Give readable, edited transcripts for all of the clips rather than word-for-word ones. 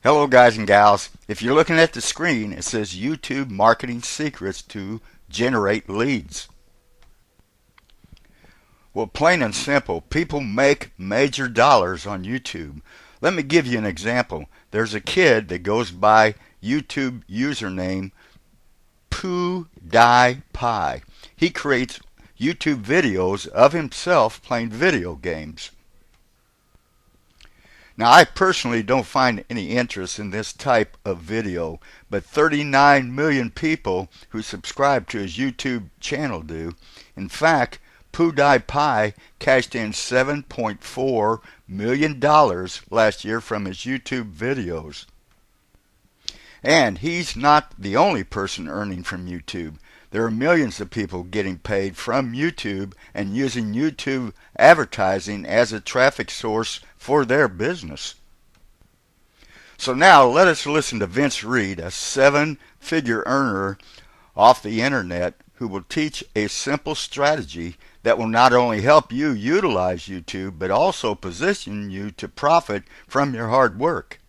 Hello guys and gals. If you're looking at the screen, it says YouTube Marketing Secrets to Generate Leads. Well, plain and simple, people make major dollars on YouTube. Let me give you an example. There's a kid that goes by YouTube username PewDiePie. He creates YouTube videos of himself playing video games. Now, I personally don't find any interest in this type of video, but 39 million people who subscribe to his YouTube channel do. In fact, PewDiePie cashed in $7.4 million last year from his YouTube videos. And he's not the only person earning from YouTube. There are millions of people getting paid from YouTube and using YouTube advertising as a traffic source for their business. So now let us listen to Vince Reed, a seven-figure earner off the internet, who will teach a simple strategy that will not only help you utilize YouTube, but also position you to profit from your hard work.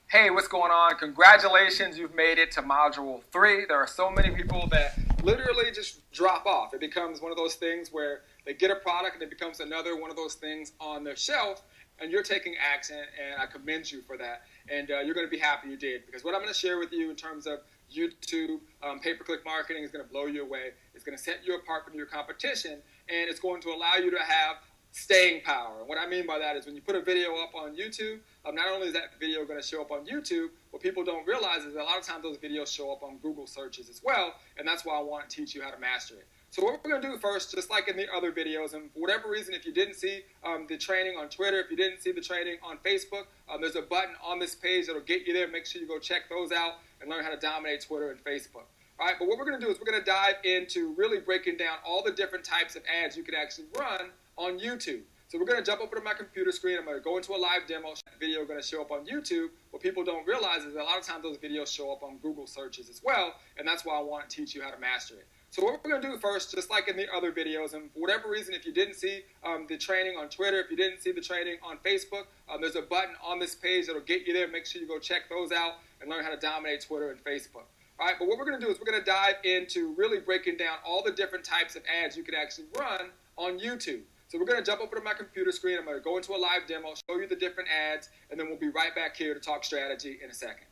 Hey, what's going on? Congratulations, you've made it to Module 3. There are so many people that literally just drop off. It becomes one of those things where they get a product and it becomes another one of those things on their shelf, and you're taking action, and I commend you for that. And you're going to be happy you did, because what I'm going to share with you in terms of YouTube pay-per-click marketing is going to blow you away. It's going to set you apart from your competition, and it's going to allow you to have staying power. And what I mean by that is when you put a video up on YouTube, not only is that video going to show up on YouTube, what people don't realize is that a lot of times those videos show up on Google searches as well, and that's why I want to teach you how to master it. So what we're going to do first, just like in the other videos, and for whatever reason, if you didn't see the training on Twitter, if you didn't see the training on Facebook, there's a button on this page that'll get you there. Make sure you go check those out and learn how to dominate Twitter and Facebook. All right, but what we're going to do is we're going to dive into really breaking down all the different types of ads you can actually run on YouTube. So we're going to jump over to my computer screen. I'm going to go into a live demo. That video is going to show up on YouTube. What people don't realize is that a lot of times those videos show up on Google searches as well, and that's why I want to teach you how to master it. So what we're going to do first, just like in the other videos, and for whatever reason, if you didn't see the training on Twitter, if you didn't see the training on Facebook, there's a button on this page that'll get you there. Make sure you go check those out and learn how to dominate Twitter and Facebook. All right, but what we're going to do is we're going to dive into really breaking down all the different types of ads you can actually run on YouTube. So we're going to jump over to my computer screen. I'm going to go into a live demo, show you the different ads, and then we'll be right back here to talk strategy in a second.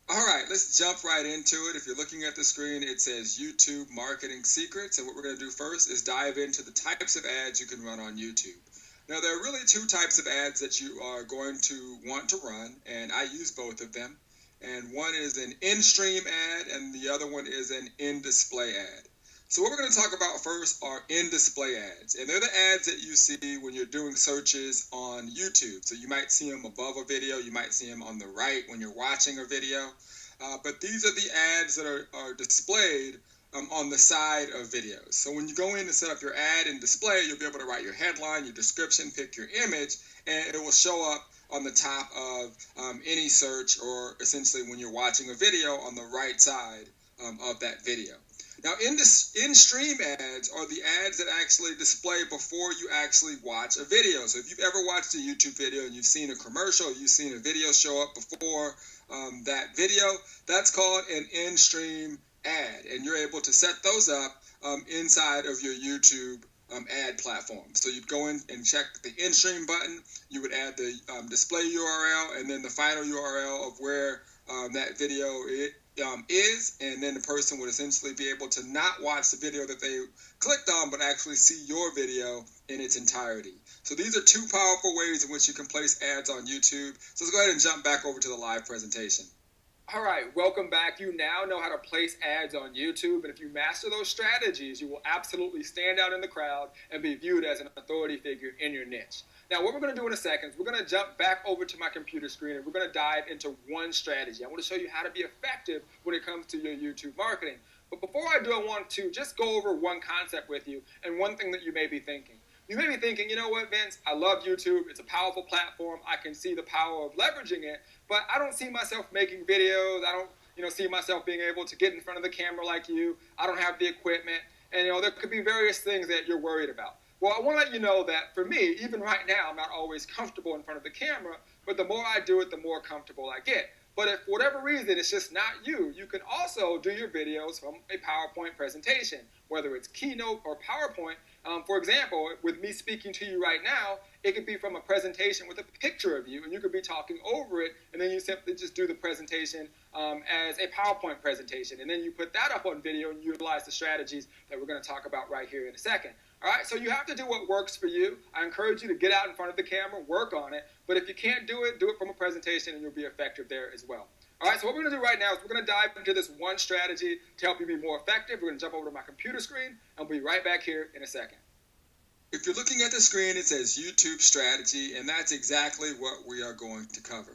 All right, let's jump right into it. If you're looking at the screen, it says YouTube Marketing Secrets. And what we're going to do first is dive into the types of ads you can run on YouTube. Now, there are really two types of ads that you are going to want to run, and I use both of them. And one is an in-stream ad, and the other one is an in-display ad. So what we're going to talk about first are in-display ads, and they're the ads that you see when you're doing searches on YouTube. So you might see them above a video, you might see them on the right when you're watching a video, but these are the ads that are displayed on the side of videos. So when you go in to set up your ad and display, you'll be able to write your headline, your description, pick your image, and it will show up on the top of any search, or essentially when you're watching a video on the right side of that video. Now, in-stream ads are the ads that actually display before you actually watch a video. So if you've ever watched a YouTube video and you've seen a commercial, you've seen a video show up before that video, that's called an in-stream ad. And you're able to set those up inside of your YouTube ad platform. So you'd go in and check the in-stream button, you would add the display URL, and then the final URL of where that video is, and then the person would essentially be able to not watch the video that they clicked on, but actually see your video in its entirety. So these are two powerful ways in which you can place ads on YouTube. So let's go ahead and jump back over to the live presentation. All right, welcome back. You now know how to place ads on YouTube, and if you master those strategies, you will absolutely stand out in the crowd and be viewed as an authority figure in your niche. Now, what we're going to do in a second is we're going to jump back over to my computer screen, and we're going to dive into one strategy. I want to show you how to be effective when it comes to your YouTube marketing. But before I do, I want to just go over one concept with you and one thing that you may be thinking. You may be thinking, you know what, Vince, I love YouTube. It's a powerful platform. I can see the power of leveraging it, but I don't see myself making videos. I don't see myself being able to get in front of the camera like you. I don't have the equipment. And, there could be various things that you're worried about. Well, I want to let you know that for me, even right now, I'm not always comfortable in front of the camera, but the more I do it, the more comfortable I get. But if for whatever reason it's just not you, you can also do your videos from a PowerPoint presentation, whether it's Keynote or PowerPoint. For example, with me speaking to you right now, it could be from a presentation with a picture of you, and you could be talking over it, and then you simply just do the presentation as a PowerPoint presentation. And then you put that up on video and utilize the strategies that we're going to talk about right here in a second. All right, so you have to do what works for you. I encourage you to get out in front of the camera, work on it. But if you can't do it from a presentation, and you'll be effective there as well. All right, so what we're going to do right now is we're going to dive into this one strategy to help you be more effective. We're going to jump over to my computer screen, and we'll be right back here in a second. If you're looking at the screen, it says YouTube strategy, and that's exactly what we are going to cover.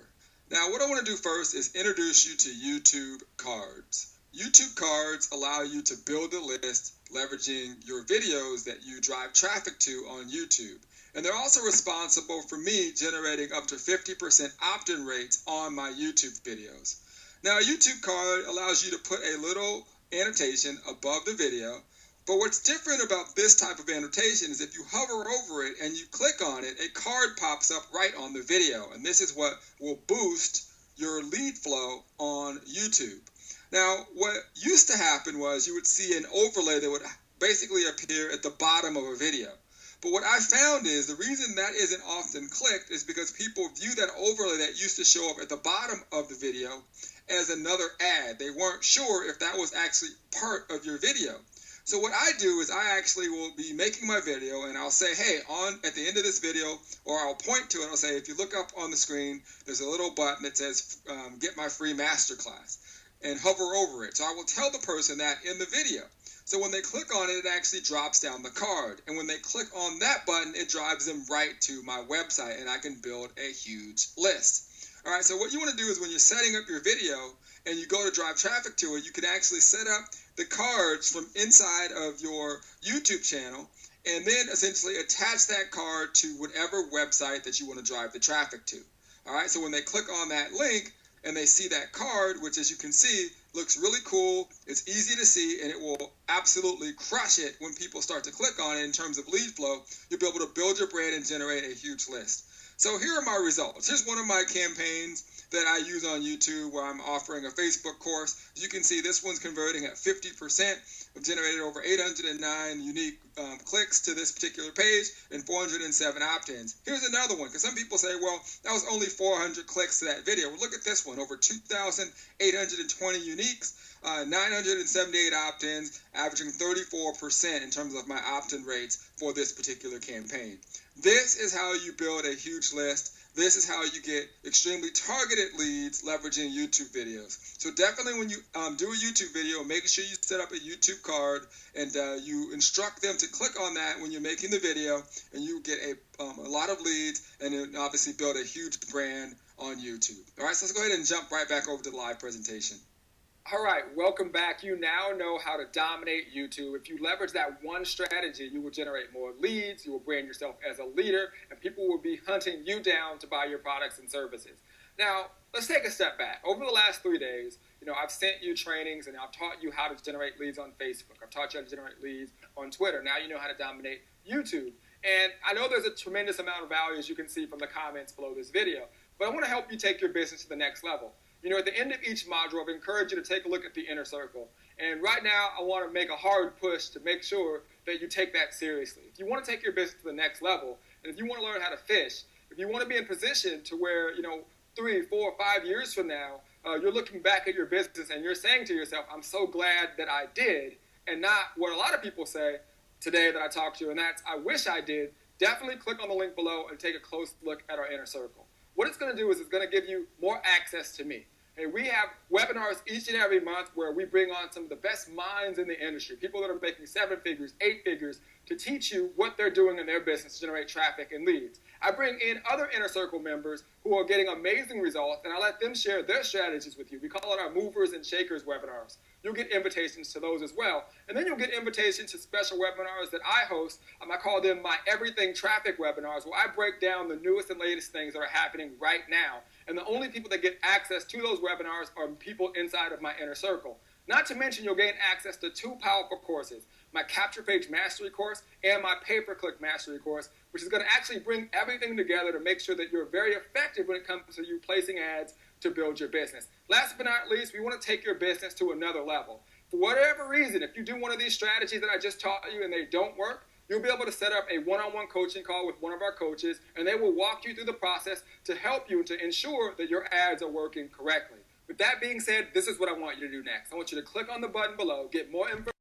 Now, what I want to do first is introduce you to YouTube cards. YouTube cards allow you to build a list leveraging your videos that you drive traffic to on YouTube. And they're also responsible for me generating up to 50% opt-in rates on my YouTube videos. Now, a YouTube card allows you to put a little annotation above the video. But what's different about this type of annotation is if you hover over it and you click on it, a card pops up right on the video. And this is what will boost your lead flow on YouTube. Now, what used to happen was you would see an overlay that would basically appear at the bottom of a video. But what I found is the reason that isn't often clicked is because people view that overlay that used to show up at the bottom of the video as another ad. They weren't sure if that was actually part of your video. So what I do is I actually will be making my video and I'll say, hey, at the end of this video, or I'll point to it, I'll say, if you look up on the screen, there's a little button that says, get my free masterclass, and hover over it. So I will tell the person that in the video. So when they click on it, it actually drops down the card. And when they click on that button, it drives them right to my website, and I can build a huge list. All right, so what you want to do is when you're setting up your video and you go to drive traffic to it, you can actually set up the cards from inside of your YouTube channel and then essentially attach that card to whatever website that you want to drive the traffic to. All right, so when they click on that link and they see that card, which as you can see, looks really cool, it's easy to see, and it will absolutely crush it when people start to click on it in terms of lead flow. You'll be able to build your brand and generate a huge list. So here are my results. Here's one of my campaigns that I use on YouTube where I'm offering a Facebook course. As you can see, this one's converting at 50%. I've generated over 809 unique clicks to this particular page and 407 opt-ins. Here's another one, because some people say, well, that was only 400 clicks to that video. Well, look at this one, over 2,820 uniques, 978 opt-ins, averaging 34% in terms of my opt-in rates for this particular campaign. This is how you build a huge list. This is how you get extremely targeted leads leveraging YouTube videos. So definitely when you do a YouTube video, make sure you set up a YouTube card and you instruct them to click on that when you're making the video, and you get a lot of leads and then obviously build a huge brand on YouTube. All right, so let's go ahead and jump right back over to the live presentation. All right, welcome back. You now know how to dominate YouTube. If you leverage that one strategy, you will generate more leads, you will brand yourself as a leader, and people will be hunting you down to buy your products and services. Now, let's take a step back. Over the last 3 days, I've sent you trainings and I've taught you how to generate leads on Facebook. I've taught you how to generate leads on Twitter. Now you know how to dominate YouTube. And I know there's a tremendous amount of value, as you can see from the comments below this video, but I want to help you take your business to the next level. At the end of each module, I've encouraged you to take a look at the inner circle. And right now, I want to make a hard push to make sure that you take that seriously. If you want to take your business to the next level, and if you want to learn how to fish, if you want to be in position to where, 3, 4, 5 years from now, you're looking back at your business and you're saying to yourself, I'm so glad that I did, and not what a lot of people say today that I talked to, and that's, I wish I did. Definitely click on the link below and take a close look at our inner circle. What it's going to do is it's going to give you more access to me. And we have webinars each and every month where we bring on some of the best minds in the industry, people that are making 7 figures, 8 figures, to teach you what they're doing in their business to generate traffic and leads. I bring in other Inner Circle members who are getting amazing results, and I let them share their strategies with you. We call it our Movers and Shakers webinars. You'll get invitations to those as well. And then you'll get invitations to special webinars that I host. I call them my Everything Traffic webinars, where I break down the newest and latest things that are happening right now. And the only people that get access to those webinars are people inside of my inner circle. Not to mention, you'll gain access to 2 powerful courses. my Capture Page Mastery course and my pay-per-click mastery course, which is going to actually bring everything together to make sure that you're very effective when it comes to you placing ads to build your business. Last but not least, we want to take your business to another level. For whatever reason, if you do one of these strategies that I just taught you and they don't work, you'll be able to set up a one-on-one coaching call with one of our coaches, and they will walk you through the process to help you to ensure that your ads are working correctly. With that being said, this is what I want you to do next. I want you to click on the button below, get more information